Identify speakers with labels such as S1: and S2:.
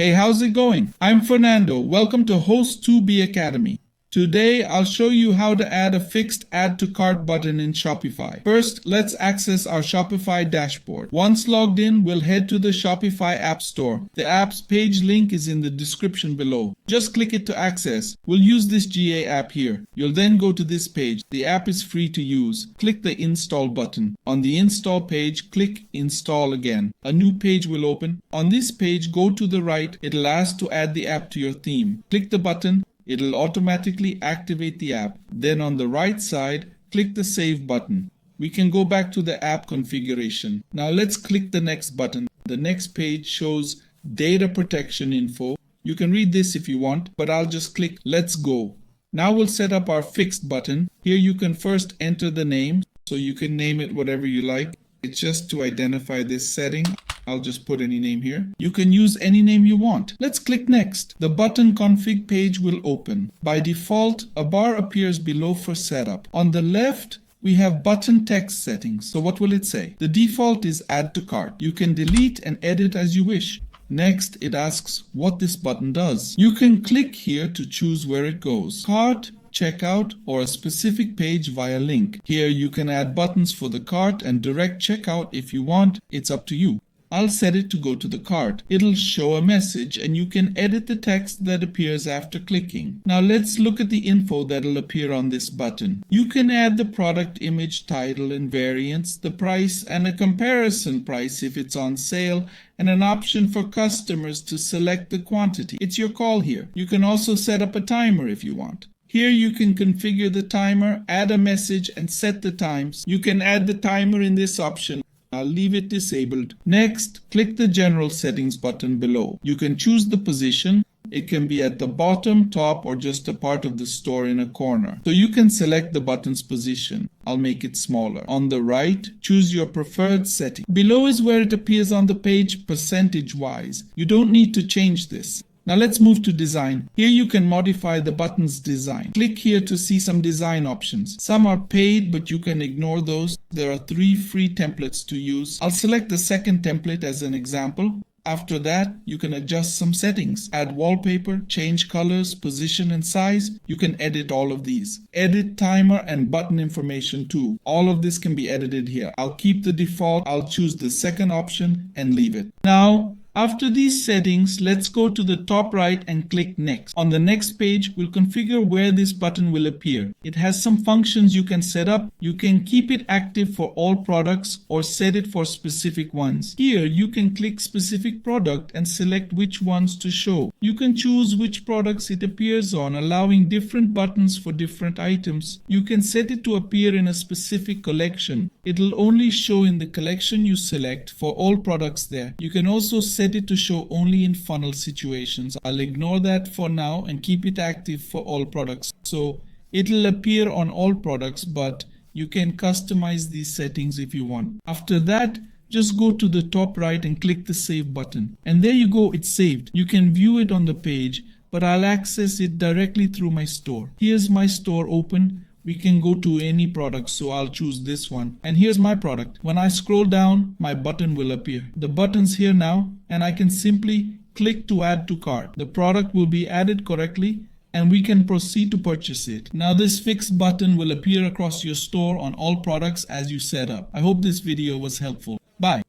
S1: Hey, how's it going? I'm Fernando. Welcome to Host2B Academy. Today, I'll show you how to add a fixed Add to Cart button in Shopify. First, let's access our Shopify dashboard. Once logged in, we'll head to the Shopify App Store. The app's page link is in the description below. Just click it to access. We'll use this GA app here. You'll then go to this page. The app is free to use. Click the Install button. On the Install page, click Install again. A new page will open. On this page, go to the right. It'll ask to add the app to your theme. Click the button. It'll automatically activate the app. Then on the right side, click the Save button. We can go back to the app configuration. Now let's click the Next button. The next page shows data protection info. You can read this if you want, but I'll just click Let's Go. Now we'll set up our Fixed button. Here you can first enter the name, so you can name it whatever you like. It's just to identify this setting. I'll just put any name here. You can use any name you want. Let's click Next. The button config page will open. By default, a bar appears below for setup. On the left, we have button text settings. So what will it say? The default is Add to Cart. You can delete and edit as you wish. Next, it asks what this button does. You can click here to choose where it goes. Cart, checkout, or a specific page via link. Here you can add buttons for the cart and direct checkout if you want. It's up to you. I'll set it to go to the cart. It'll show a message and you can edit the text that appears after clicking. Now let's look at the info that'll appear on this button. You can add the product image, title and variants, the price and a comparison price if it's on sale, and an option for customers to select the quantity. It's your call here. You can also set up a timer if you want. Here you can configure the timer, add a message and set the times. You can add the timer in this option. I'll leave it disabled. Next, click the General Settings button below. You can choose the position. It can be at the bottom, top, or just a part of the store in a corner. So you can select the button's position. I'll make it smaller. On the right, choose your preferred setting. Below is where it appears on the page percentage-wise. You don't need to change this. Now let's move to design. Here you can modify the button's design. Click here to see some design options. Some are paid, but you can ignore those. There are 3 free templates to use. I'll select the second template as an example. After that, you can adjust some settings. Add wallpaper, change colors, position and size. You can edit all of these. Edit timer and button information too. All of this can be edited here. I'll keep the default. I'll choose the second option and leave it. Now, after these settings, let's go to the top right and click Next. On the next page, we'll configure where this button will appear. It has some functions you can set up. You can keep it active for all products or set it for specific ones. Here, you can click specific product and select which ones to show. You can choose which products it appears on, allowing different buttons for different items. You can set it to appear in a specific collection. It'll only show in the collection you select for all products there. You can also set it to show only in funnel situations. I'll ignore that for now and keep it active for all products. So it'll appear on all products, but you can customize these settings if you want. After that, just go to the top right and click the Save button. And there you go, it's saved. You can view it on the page, but I'll access it directly through my store. Here's my store open. We can go to any product, so I'll choose this one. And here's my product. When I scroll down, my button will appear. The button's here now, and I can simply click to add to cart. The product will be added correctly, and we can proceed to purchase it. Now this fixed button will appear across your store on all products as you set up. I hope this video was helpful. Bye.